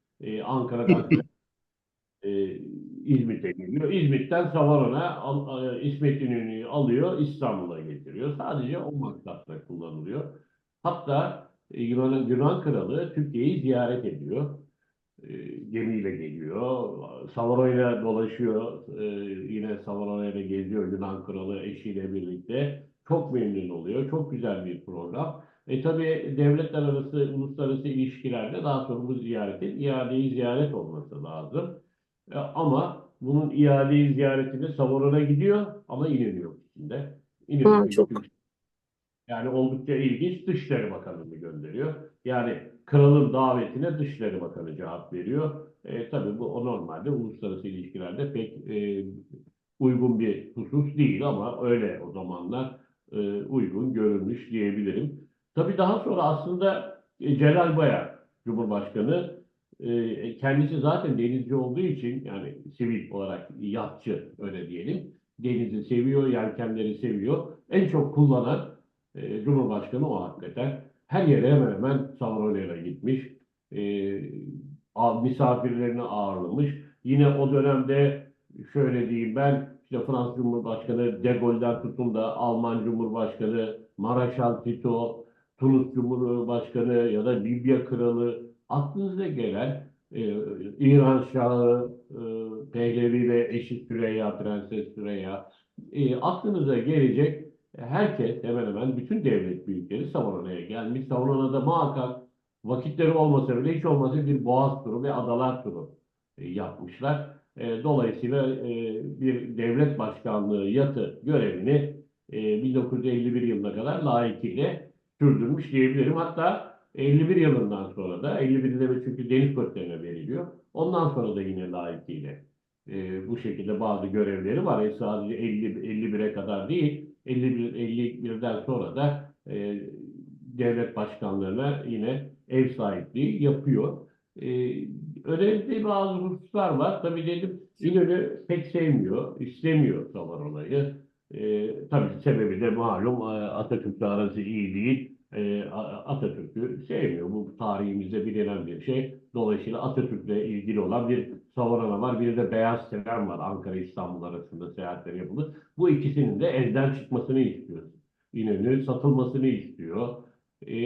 [SPEAKER 3] Ankara'dan e, İzmit'e geliyor. İzmit'ten Savarona İsmet İnönü'yü alıyor, İstanbul'a getiriyor. Sadece o maksatla kullanılıyor. Hatta Yunan kralı Türkiye'yi ziyaret ediyor. Gemiyle geliyor. Savaroyla dolaşıyor. Yine Savaroyla geziyor Yunan kralı eşiyle birlikte. Çok memnun oluyor. Çok güzel bir program. Tabii devletler arası, uluslararası ilişkilerde daha sonra bu ziyaretin iadeyi ziyaret olması lazım. Ama bunun iadeyi ziyaretine Savaron'a gidiyor ama İnönü yok içinde. İnönü
[SPEAKER 1] Aa,
[SPEAKER 3] çünkü
[SPEAKER 1] çok
[SPEAKER 3] yani oldukça ilginç Dışişleri Bakanı'nı gönderiyor. Yani kralın davetine Dışişleri Bakanı cevap veriyor. Tabii bu o normalde uluslararası ilişkilerde pek uygun bir husus değil ama öyle o zamanlar uygun görülmüş diyebilirim. Tabii daha sonra aslında Celal Bayar Cumhurbaşkanı kendisi zaten denizci olduğu için yani sivil olarak yatçı öyle diyelim. Denizi seviyor, yelkenleri seviyor. En çok kullanan Cumhurbaşkanı o hakikaten. Her yere hemen hemen Savrona'ya gitmiş. Misafirlerini ağırlamış. Yine o dönemde şöyle diyeyim ben işte Fransız Cumhurbaşkanı De Gaulle'den tutun da Alman Cumhurbaşkanı Maraşal Tito, Tunus Cumhurbaşkanı ya da Libya Kralı aklınıza gelen İran Şahı, Pehlevi ve eşi Süreyya, Prenses Süreyya. Aklınıza gelecek herkes, hemen hemen bütün devlet büyükleri Savonana'ya gelmiş. Savonana'da muhakkak vakitleri olmasa bile hiç olmazsa bir boğaz turu ve adalar turu yapmışlar. Dolayısıyla bir devlet başkanlığı yatı görevini 1951 yılına kadar layıkıyla sürdürmüş diyebilirim. Hatta 51 yılından sonra da 51 yılında çünkü deniz kuvvetlerine veriliyor. Ondan sonra da yine layıkıyla bu şekilde bazı görevleri var. Sadece 51'e kadar değil, 51'den sonra da devlet başkanlarına yine ev sahipliği yapıyor. E, Önemli bazı hususlar var. Tabii dedim İnönü pek sevmiyor, istemiyor Saman olayı. Tabii sebebi de malum Atatürk'le arası iyi değil. Atatürk'ü sevmiyor. Bu tarihimizde bilinen bir şey. Dolayısıyla Atatürk'le ilgili olan bir Savarana var. Bir de Beyaz Tren var. Ankara-İstanbul arasında seyahatleri yapılır. Bu ikisinin de elden çıkmasını istiyor. İnönü satılmasını istiyor.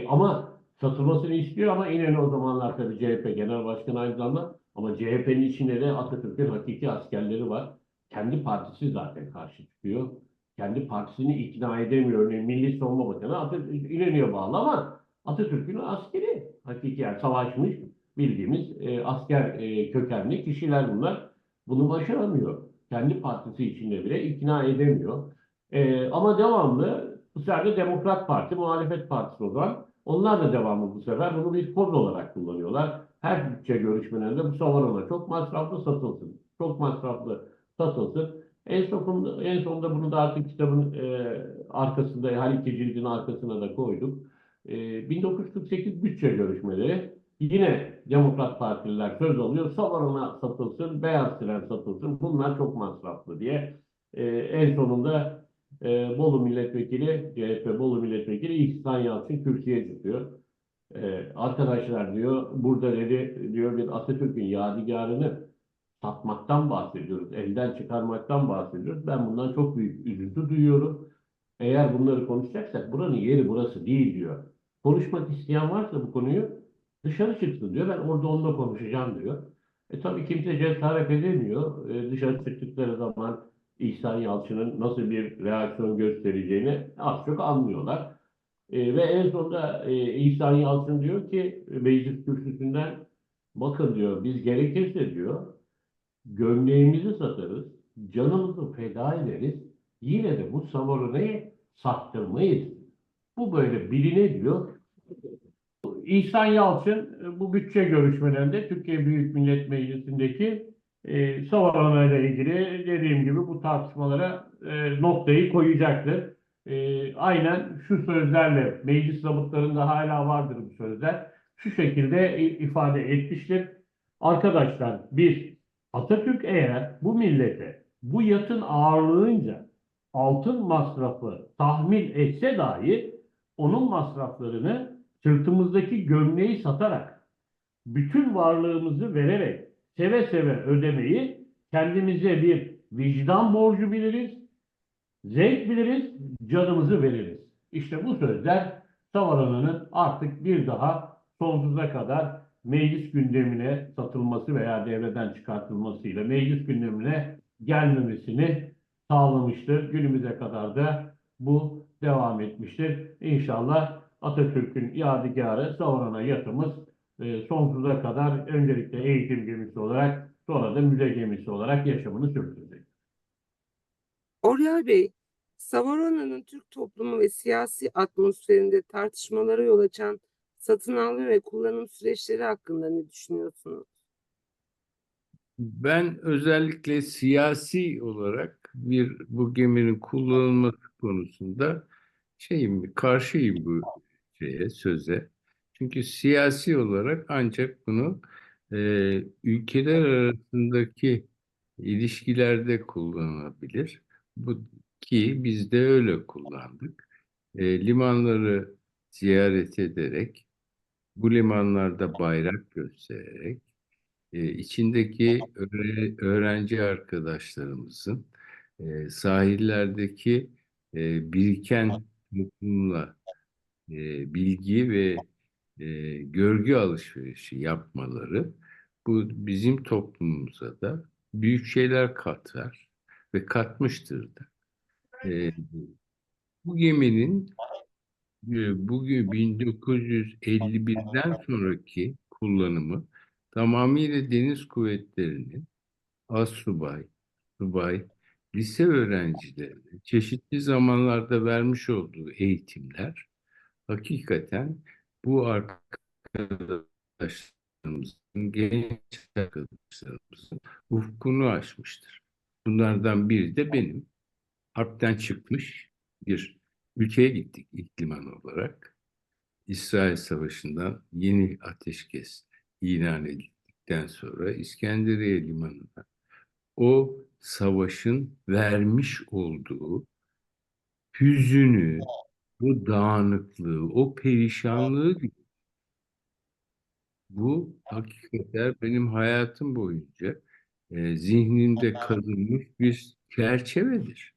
[SPEAKER 3] Ama satılmasını istiyor ama İnönü o zamanlar tabii CHP Genel Başkanı aynı zamanda ama CHP'nin içinde de Atatürk'ün hakiki askerleri var. Kendi partisi zaten karşı çıkıyor. Kendi partisini ikna edemiyor. Örneğin Milli Savunma Bakanı Atatürk İnönü'ye bağlı ama Atatürk'ün askeri. Hakiki yani savaşmış bildiğimiz asker kökenli kişiler bunlar. Bunu başaramıyor. Kendi partisi içinde bile ikna edemiyor. Ama devamlı bu sefer de Demokrat Parti, muhalefet partisi olan onlar da devamlı bu sefer bunu bir koz olarak kullanıyorlar. Her bütçe görüşmelerinde bu savarona çok masraflı satılsın. Çok masraflı satılsın. En sonunda bunu da artık kitabın arkasında, her iki cildin arkasına da koyduk. 1948 bütçe görüşmeleri yine Demokrat Partililer söz alıyor. Savarona satılsın, Beyaz Tren satılsın. Bunlar çok masraflı diye. En sonunda Bolu Milletvekili, CHP Bolu Milletvekili İhsan Yalçın kürsüye çıkıyor. Arkadaşlar diyor, burada dedi, diyor bir Atatürk'ün yadigarını satmaktan bahsediyoruz, elden çıkarmaktan bahsediyoruz. Ben bundan çok büyük üzüntü duyuyorum. Eğer bunları konuşacaksak buranın yeri burası değil diyor. Konuşmak isteyen varsa bu konuyu dışarı çıksın diyor. Ben orada onunla konuşacağım diyor. Tabii kimse cesaret edemiyor. Dışarı çıktıkları zaman İhsan Yalçın'ın nasıl bir reaksiyon göstereceğini az çok anlıyorlar. Ve en sonunda İhsan Yalçın diyor ki meclis kürsüsünden bakın diyor biz gerekirse diyor gömleğimizi satarız, canımızı feda ederiz. Yine de bu Savorona'yı sattırmayız. Bu böyle biline diyor. İhsan Yalçın bu bütçe görüşmelerinde Türkiye Büyük Millet Meclisi'ndeki Savarona ile ilgili dediğim gibi bu tartışmalara noktayı koyacaktır. Aynen şu sözlerle meclis zabıtlarında hala vardır bu sözler. Şu şekilde ifade etmiştir. Arkadaşlar bir Atatürk eğer bu millete bu yatın ağırlığınca altın masrafı tahmin etse dahi onun masraflarını sırtımızdaki gömleği satarak, bütün varlığımızı vererek, seve seve ödemeyi kendimize bir vicdan borcu biliriz, zevk biliriz, canımızı veririz. İşte bu sözler Savarana'nın artık bir daha sonsuza kadar meclis gündemine satılması veya devreden çıkartılmasıyla meclis gündemine gelmemesini sağlamıştır. Günümüze kadar da bu devam etmiştir. İnşallah Atatürk'ün yadigarı Savarana yatımız sonsuza kadar öncelikle eğitim gemisi olarak sonra da müze gemisi olarak yaşamını sürdürecek.
[SPEAKER 1] Oryal Bey, Savarona'nın Türk toplumu ve siyasi atmosferinde tartışmalara yol açan satın alma ve kullanım süreçleri hakkında ne düşünüyorsunuz?
[SPEAKER 2] Ben özellikle siyasi olarak bu geminin kullanılması konusunda karşıyım bu söze. Çünkü siyasi olarak ancak bunu ülkeler arasındaki ilişkilerde kullanılabilir. Bu ki biz de öyle kullandık. Limanları ziyaret ederek, bu limanlarda bayrak göstererek, içindeki öğrenci arkadaşlarımızın sahillerdeki biriken toplumla bilgi ve görgü alışverişi yapmaları bu bizim toplumumuza da büyük şeyler katar ve katmıştır da. E, Bu geminin bugün 1951'den sonraki kullanımı tamamıyla deniz kuvvetlerinin astsubay, subay, lise öğrencilerine çeşitli zamanlarda vermiş olduğu eğitimler hakikaten bu arkadaşlarımızın, genç arkadaşlarımızın ufkunu açmıştır. Bunlardan biri de benim. Harpten çıkmış bir ülkeye gittik ilk liman olarak. İsrail Savaşı'ndan yeni ateşkes ilan edildikten sonra İskenderiye Limanı'na o savaşın vermiş olduğu hüzünü, bu dağınıklığı, o perişanlığı, bu hakikaten benim hayatım boyunca zihnimde kazınmış bir çerçevedir.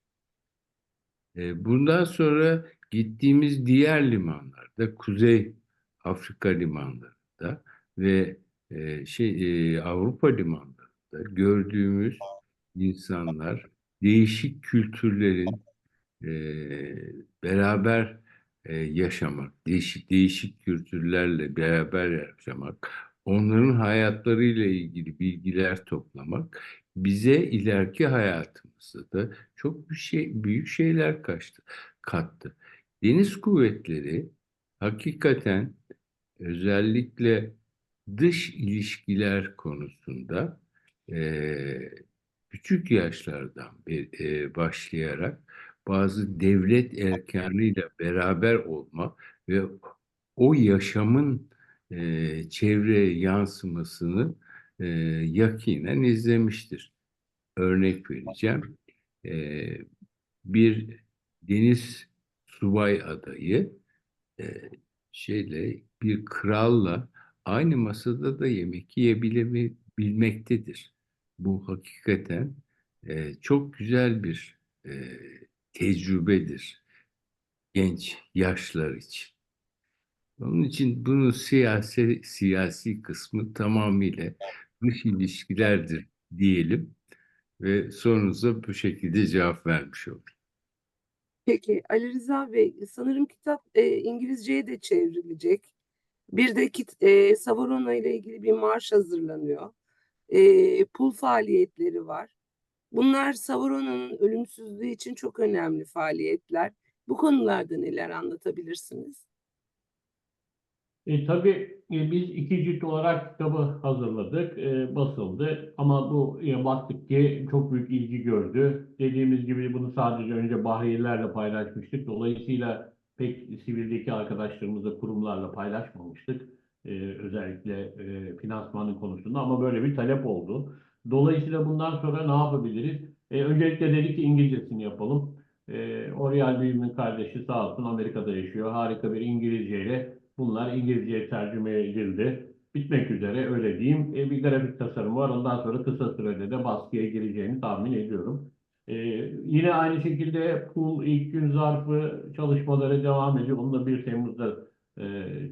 [SPEAKER 2] Bundan sonra gittiğimiz diğer limanlarda, Kuzey Afrika limanlarında ve Avrupa limanlarında gördüğümüz insanlar değişik kültürlerin beraber yaşamak, değişik değişik kültürlerle beraber yaşamak, onların hayatlarıyla ilgili bilgiler toplamak bize ileriki hayatımızda da çok büyük şeyler kattı. Deniz kuvvetleri hakikaten özellikle dış ilişkiler konusunda e, küçük yaşlardan başlayarak bazı devlet erkanıyla beraber olma ve o yaşamın çevreye yansımasını e, yakinen izlemiştir. Örnek vereceğim. E, Bir deniz subay adayı e, bir kralla aynı masada da yemek yiyebilmektedir. Bu hakikaten çok güzel bir tecrübedir genç yaşlar için. Onun için bunun siyasi kısmı tamamıyla dış ilişkilerdir diyelim ve sorunuza bu şekilde cevap vermiş oldum.
[SPEAKER 1] Peki Ali Rıza Bey, sanırım kitap İngilizceye de çevrilecek. Bir de Savarona ile ilgili bir marş hazırlanıyor. Pul faaliyetleri var. Bunlar Savarona'nın ölümsüzlüğü için çok önemli faaliyetler. Bu konularda neler anlatabilirsiniz?
[SPEAKER 3] Tabii biz iki cilt olarak kitabı hazırladık, basıldı. Ama bu baktık ki çok büyük ilgi gördü. Dediğimiz gibi bunu sadece önce Bahriyelilerle paylaşmıştık. Dolayısıyla pek sivildeki arkadaşlarımızla, kurumlarla paylaşmamıştık. Özellikle finansmanın konusunda ama böyle bir talep oldu. Dolayısıyla bundan sonra ne yapabiliriz? Öncelikle dedik ki İngilizcesini yapalım. Oriel büyüğümün kardeşi sağ olsun Amerika'da yaşıyor. Harika bir İngilizceyle bunlar İngilizceye tercüme edildi. Bitmek üzere öyle diyeyim. Bir grafik tasarım var. Ondan sonra kısa sürede de baskıya gireceğini tahmin ediyorum. E, Yine aynı şekilde pool ilk gün zarfı çalışmaları devam ediyor. Onu da 1 Temmuz'da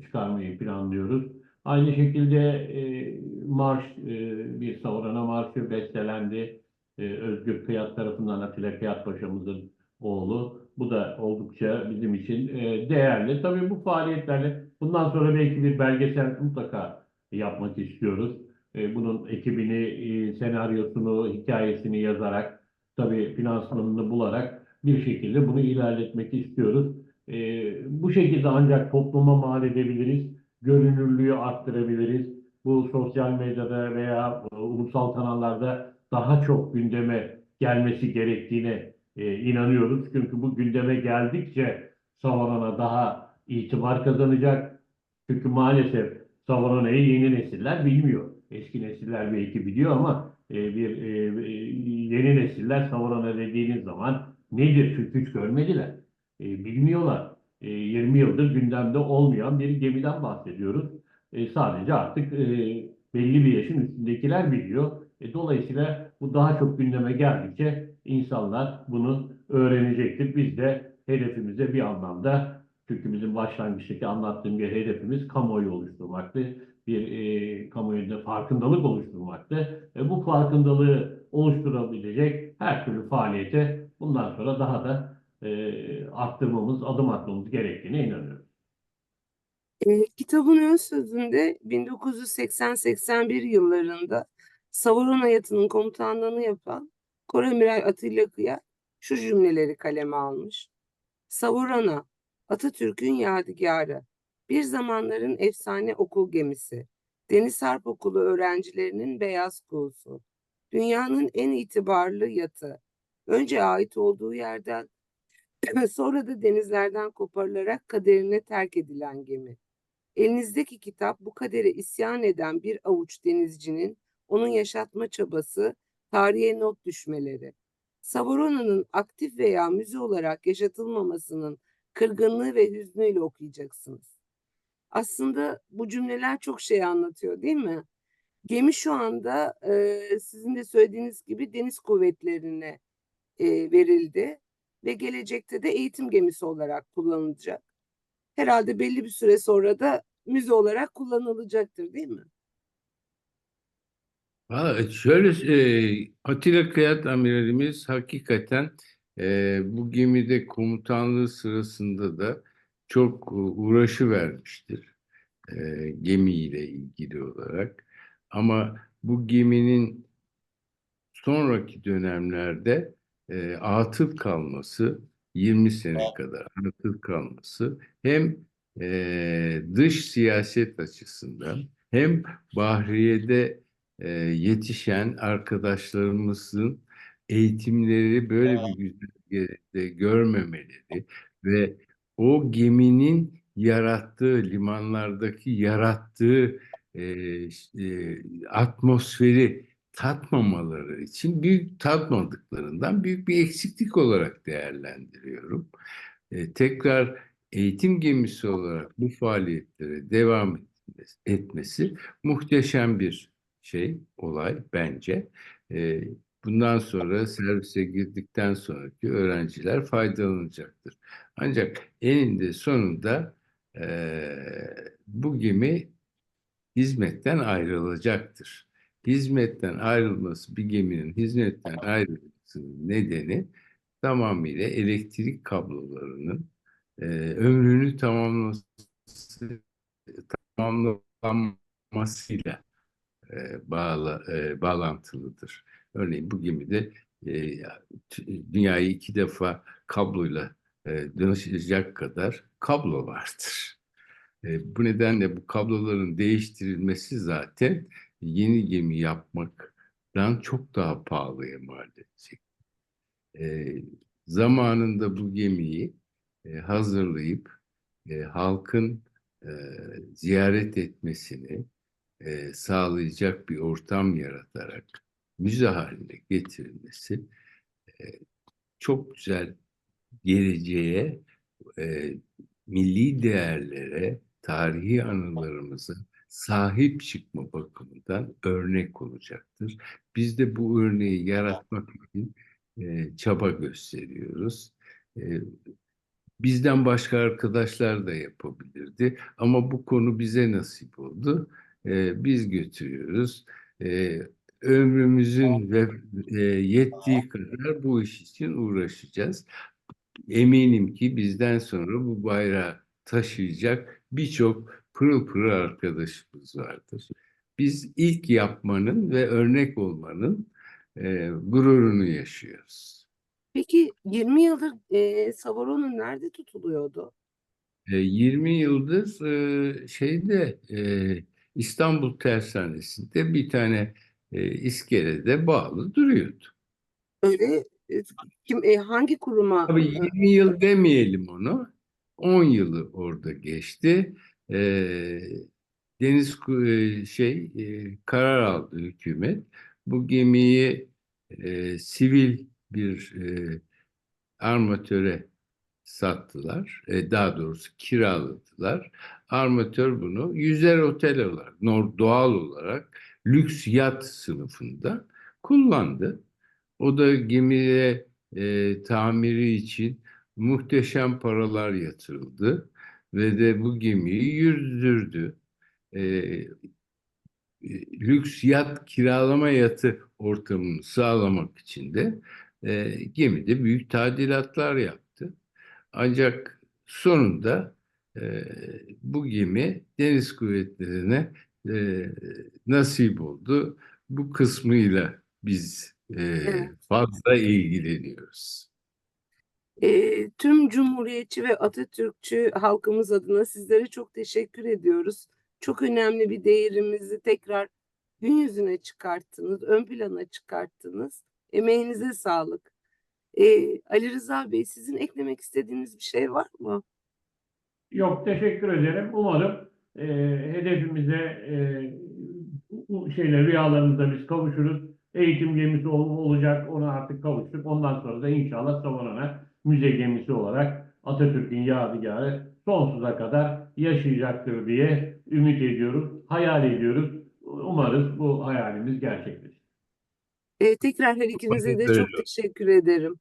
[SPEAKER 3] çıkarmayı planlıyoruz. Aynı şekilde marş, bir Savrana marşı bestelendi. Özgür Kıyat tarafından Atilla Kıyat Paşa'mızın oğlu. Bu da oldukça bizim için değerli. Tabii bu faaliyetlerle bundan sonra belki bir belgesel mutlaka yapmak istiyoruz. Bunun ekibini, senaryosunu, hikayesini yazarak, tabii finansmanını bularak bir şekilde bunu ilerletmek istiyoruz. Bu şekilde ancak topluma mal edebiliriz, görünürlüğü arttırabiliriz. Bu sosyal medyada veya ulusal kanallarda daha çok gündeme gelmesi gerektiğine inanıyoruz. Çünkü bu gündeme geldikçe Savarona daha itibar kazanacak. Çünkü maalesef Savarona'yı yeni nesiller bilmiyor. Eski nesiller belki biliyor ama yeni nesiller Savarona dediğiniz zaman nedir? Çünkü hiç görmediler. Bilmiyorlar. 20 yıldır gündemde olmayan bir gemiden bahsediyoruz. Sadece artık belli bir yaşın üstündekiler biliyor. Dolayısıyla bu daha çok gündeme geldikçe insanlar bunu öğrenecektir. Biz de hedefimize bir anlamda Çünkü bizim başlangıçtaki anlattığım bir hedefimiz kamuoyu oluşturmaktı. Bir kamuoyunda farkındalık oluşturmaktı. Bu farkındalığı oluşturabilecek her türlü faaliyete bundan sonra daha da arttırmamız, adım atmamız gerektiğine inanıyorum.
[SPEAKER 1] Kitabın ön sözünde 1980-81 yıllarında Savuron Hayatı'nın komutanlığını yapan Koramiral Atilla Kıyak şu cümleleri kaleme almış. Savurana, Atatürk'ün yadigarı, bir zamanların efsane okul gemisi, Deniz Harp Okulu öğrencilerinin beyaz kuğusu, dünyanın en itibarlı yatı, önce ait olduğu yerden sonra da denizlerden koparılarak kaderine terk edilen gemi. Elinizdeki kitap bu kadere isyan eden bir avuç denizcinin onun yaşatma çabası, tarihe not düşmeleri. Savorona'nın aktif veya müze olarak yaşatılmamasının kırgınlığı ve hüznüyle okuyacaksınız. Aslında bu cümleler çok şey anlatıyor, değil mi? Gemi şu anda sizin de söylediğiniz gibi deniz kuvvetlerine verildi ve gelecekte de eğitim gemisi olarak kullanılacak. Herhalde belli bir süre sonra da müze olarak kullanılacaktır, değil mi?
[SPEAKER 2] Şöyle Atilla Kıyat amiralimiz hakikaten bu gemide komutanlığı sırasında da çok uğraşı vermiştir gemiyle ilgili olarak. Ama bu geminin sonraki dönemlerde atıl kalması 20 sene kadar atıl kalması hem dış siyaset açısından hem Bahriye'de yetişen arkadaşlarımızın eğitimleri böyle bir güzellikte görmemeleri ve o geminin yarattığı limanlardaki yarattığı e, atmosferi tatmamaları için tatmadıklarından büyük bir eksiklik olarak değerlendiriyorum. Tekrar eğitim gemisi olarak bu faaliyetlere devam etmesi muhteşem bir olay bence. E, Bundan sonra servise girdikten sonraki öğrenciler faydalanacaktır. Ancak eninde sonunda bu gemi hizmetten ayrılacaktır. Hizmetten ayrılması, bir geminin hizmetten ayrılmasının nedeni tamamıyla elektrik kablolarının ömrünü tamamlanmasıyla bağlantılıdır. Örneğin bu gemide e, dünyayı 2 defa kabloyla dolaşacak kadar kablo vardır. Bu nedenle bu kabloların değiştirilmesi zaten yeni gemi yapmaktan çok daha pahalıya mal edecek. E, Zamanında bu gemiyi hazırlayıp halkın e, ziyaret etmesini sağlayacak bir ortam yaratarak müze haline getirilmesi e, çok güzel geleceğe, e, milli değerlere, tarihi anılarımıza sahip çıkma bakımından örnek olacaktır. Biz de bu örneği yaratmak için çaba gösteriyoruz. E, Bizden başka arkadaşlar da yapabilirdi ama bu konu bize nasip oldu. Biz götürüyoruz. E, Ömrümüzün ve yettiği kadar bu iş için uğraşacağız. Eminim ki bizden sonra bu bayrağı taşıyacak birçok pırıl pırıl arkadaşımız vardır. Biz ilk yapmanın ve örnek olmanın gururunu yaşıyoruz.
[SPEAKER 1] Peki 20 yıldır Savorona nerede tutuluyordu?
[SPEAKER 2] 20 yıldır İstanbul Tersanesi'nde bir tane iskelede bağlı duruyordu.
[SPEAKER 1] Öyle hangi kuruma?
[SPEAKER 2] Tabii 20 yıl demeyelim onu. 10 yılı orada geçti. Ee, karar aldı hükümet. Bu gemiyi sivil bir armatöre sattılar. Daha doğrusu kiraladılar. Armatör bunu yüzer otel olarak, doğal olarak lüks yat sınıfında kullandı. O da gemiye tamiri için muhteşem paralar yatırıldı. ve de bu gemiyi yüzdürdü. E, Lüks yat kiralama yatı ortamını sağlamak için de gemide büyük tadilatlar yaptı. Ancak sonunda e, bu gemi Deniz Kuvvetleri'ne e, nasip oldu. Bu kısmıyla biz
[SPEAKER 1] Evet.
[SPEAKER 2] fazla ilgileniyoruz.
[SPEAKER 1] Tüm Cumhuriyetçi ve Atatürkçü halkımız adına sizlere çok teşekkür ediyoruz. Çok önemli bir değerimizi tekrar gün yüzüne çıkarttınız, ön plana çıkarttınız. Emeğinize sağlık. Ali Rıza Bey, sizin eklemek istediğiniz bir şey var mı?
[SPEAKER 3] Yok, teşekkür ederim. Umarım e, hedefimize bu rüyalarımıza biz kavuşuruz. Eğitim gemisi olacak, ona artık kavuştuk. Ondan sonra da inşallah Savanana müze gemisi olarak Atatürk'ün yadigarı sonsuza kadar yaşayacaktır diye ümit ediyoruz, hayal ediyoruz. Umarız bu hayalimiz gerçekleşir.
[SPEAKER 1] Tekrar her ikinize de çok
[SPEAKER 2] Öyle.
[SPEAKER 1] teşekkür ederim.